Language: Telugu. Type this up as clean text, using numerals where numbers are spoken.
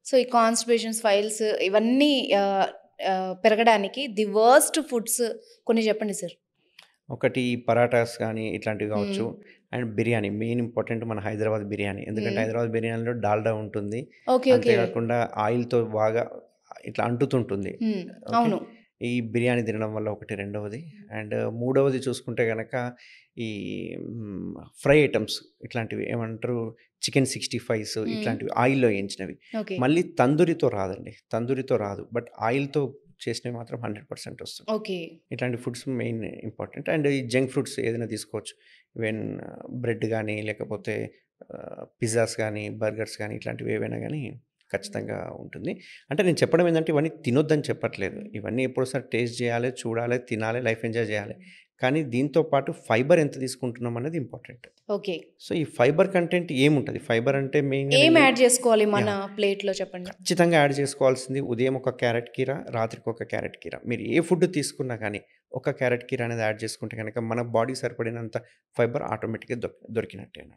సో, ఈ కాన్‌స్టిపేషన్స్, ఫైల్స్ ఇవన్నీ ఆహ్, పెరగడానికి ది వర్స్ట్ ఫుడ్స్ కొన్ని చెప్పండి సార్? ఒకటి పరాటాస్ గానీ, ఇట్లాంటివి హ్మ్. గావచ్చు. అండ్ బిర్యానీ మెయిన్ ఇంపార్టెంట్ మన హైదరాబాద్ బిర్యానీ. ఎందుకంటే హ్మ్. హైదరాబాద్ బిర్యానీలో డాల్డా ఉంటుంది. ఓకే. ఓకే. అంతేగాకుండా ఆయిల్‌తో బాగా ఇట్లా అంటుతుంటుంది. హ్మ్. ఓకే. అవును. ఈ బిర్యానీ తినడం వల్ల ఒకటి. రెండవది అండ్ మూడవది చూసుకుంటే గనక ఈ ఫ్రై ఐటెమ్స్ ఇట్లాంటివి ఏమంటారు చికెన్ 65స్ హ్మ్. ఇట్లాంటివి ఆయిల్‌లో ఏయించినవి. ఓకే. మళ్ళీ తందూరితో రాదండి. తందూరితో రాదు. బట్ ఆయిల్‌తో చేసినవి మాత్రం 100% వస్తుంది. ఓకే. ఇట్లాంటి ఫుడ్స్ మెయిన్ ఇంపార్టెంట్. అండ్ ఈ జంక్ ఫుడ్స్ ఏదైనా తీసుకోవచ్చు. ఈవెన్ బ్రెడ్ గానీ, లేకపోతే పిజ్జాస్ గానీ, బర్గర్స్ గానీ, ఇట్లాంటివి ఏవైనా గానీ ఖచ్చితంగా ఉంటుంది. అంటే నేను చెప్పడం ఏందంటే ఇవన్నీ తినొద్దని చెప్పట్లేదు. ఇవన్నీ ఎప్పుడోసారి టేస్ట్ జేయాలె, చూడాలె, తినాలె, లైఫ్ ఎంజాయ్ జేయాలి. కానీ దీంతో పాటు ఫైబర్ ఎంత తీసుకుంటున్నాం అనేది ఇంపార్టెంట్. ఓకే. సో, ఈ ఫైబర్ కంటెంట్ ఏముంటది? ఫైబర్ అంటే మెయిన్‌గానే ఏం యాడ్ చేసుకోవాలి మన యాహ్! ప్లేట్‌లో చెప్పండి? ఖచ్చితంగా యాడ్ చేసుకోవాల్సింది ఉదయం ఒక క్యారెట్ కీర, రాత్రికి ఒక క్యారెట్ కీర. మీరు ఏ ఫుడ్ తీసుకున్నా గానీ, ఒక క్యారెట్ కీర అనేది యాడ్ చేసుకుంటే గనక మన బాడీకి సరిపడినంత ఫైబర్ ఆటోమేటిక్‌గా దొరికినట్టేనండి.